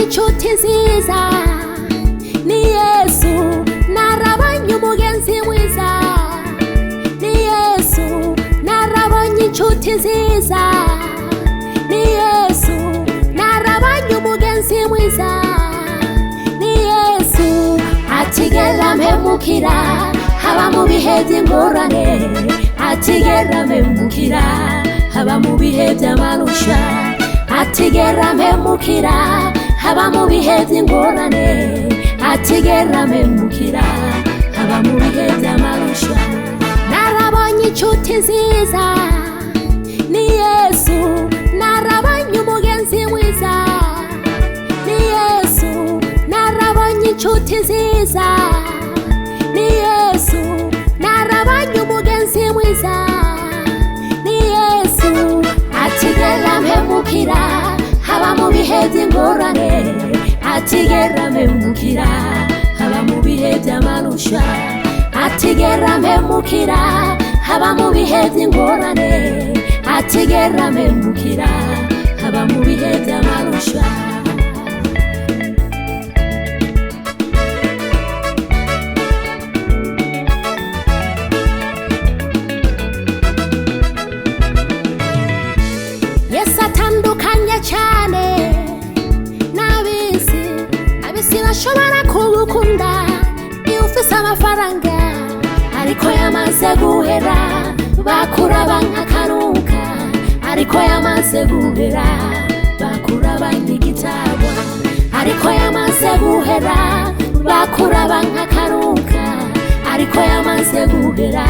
inshuti nziza ni Yesu, narabonye umugenzi mwiza ni Yesu, narabonye inshuti nziza ni Yesu, narabonye umugenzi mwiza ni Yesu. Atigera mpemukira haba mu bihe by'ingorane, atigera mpemukira haba mu bihe by'amarusha, atigera mpemukira haba mu bihe by'ingorane, atigera mpemukira haba mu bihe by'amarusha. Narabonye inshuti nziza ni Yesu, narabonye umugenzi mwiza ni Yesu, narabonye inshuti nziza ni Yesu, narabonye umugenzi mwiza ni Yesu. Atigera mpemukira haba mu bihe by'ingorane, atigera mpemukira haba mu bihe by'amarusha, atigera mpemukira haba mu bihe by'ingorane, atigera mpemukira haba mu bihe by'amarusha. Yesu atandukanye cyane n'abisi, abisi bashobora kugukunda iyo ufise amafaranga, ariko yamaze guhera bakuraba nk'akanuka, ariko yamaze guhera bakuraba nk'igitabwa, ariko yamaze guhera bakuraba nk'akanuka, ariko yamaze guhera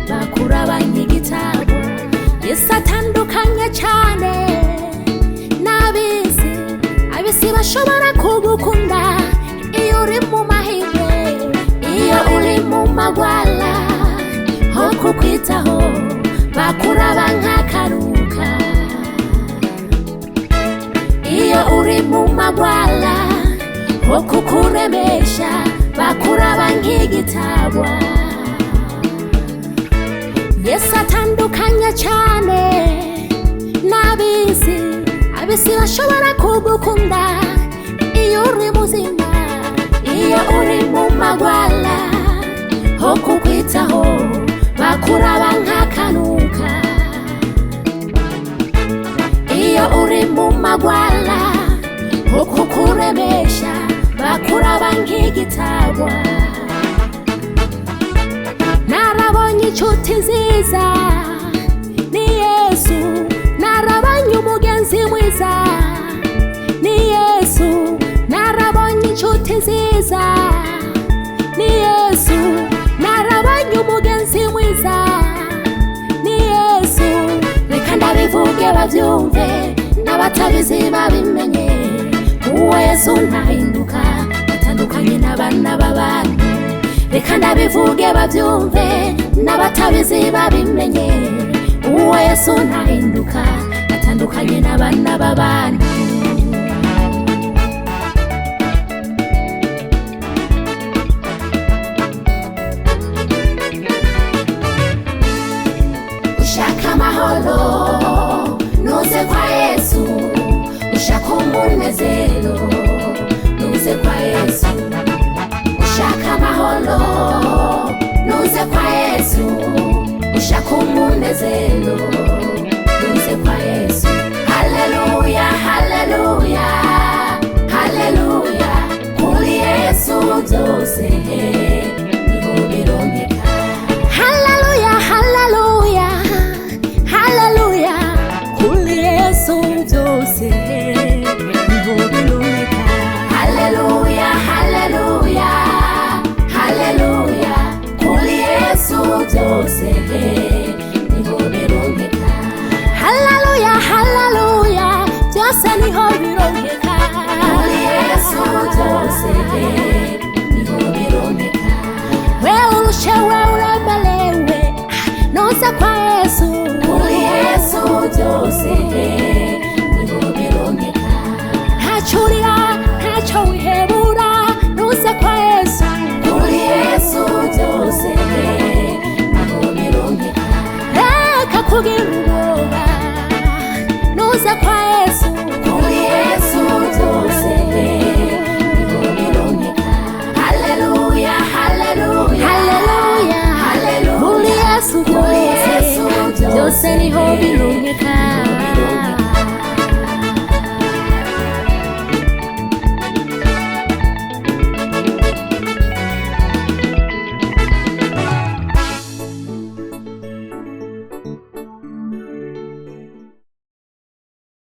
bakuraba nk'igitabwa. Yesu atandukanye cyane n'abisi, abisi bashobora kugukunda iyo uri mu mahirwe, iyo uri mu magwala ho kukwitaho bakuraba nk'akaruka, iyo uri mu magwala ho kukuremesha bakuraba nk'igitabwa. Yesu atandukanye cyane n'abisi, abisi bashobora kugukunda iyo uri muzima, iyo uri mu magwala ho kukwitaho bakuraba nk'akanuka, iyo uri mu magwala ho kukuremesha bakuraba nk'igitabwa. Narabonye inshuti nziza ni Yesu, narabonye umugenzi mwiza ni Yesu, narabonye inshuti nziza ni Yesu, narabonye umugenzi mwiza ni Yesu. Reka ndabivuge babyumve n'abatabizi babimenye, uwo Yesu ntahinduka, atandukanye n'abana b'abantu. Reka ndabivuge babyumve n'abatabizi babimenye, uwo Yesu ntahinduka, atandukanye n'abana b'abantu. Ushaka amahoro nuze kwa Yesu, ushaka umunezero nuze kwa Yesu, ushaka amahoro nuze kwa Yesu, ushaka umunezero nuze kwa Yesu. Haleluya, haleluya, haleluya, kuri Yesu byose niho birongeka. Haleluya, haleluya, haleluya, kuri Yesu byose niho birongeka. Haleluya, haleluya, haleluya, kuri Yesu byose niho birongeka. Haleluya, haleluya, byose niho birongeka. Kuri Yesu byose niho birongeka. Wewe urushe, wewe urembelewe, nuze kwa Yesu. Kuri Yesu byose niho birongeka. Ntacyo urira, ntacyo wihebura, nuze kwa Yesu. Kuri Yesu byose niho birongeka. Reka kugira ubwoba, nuze kwa Yesu. Kuri Yesu byose niho birumeka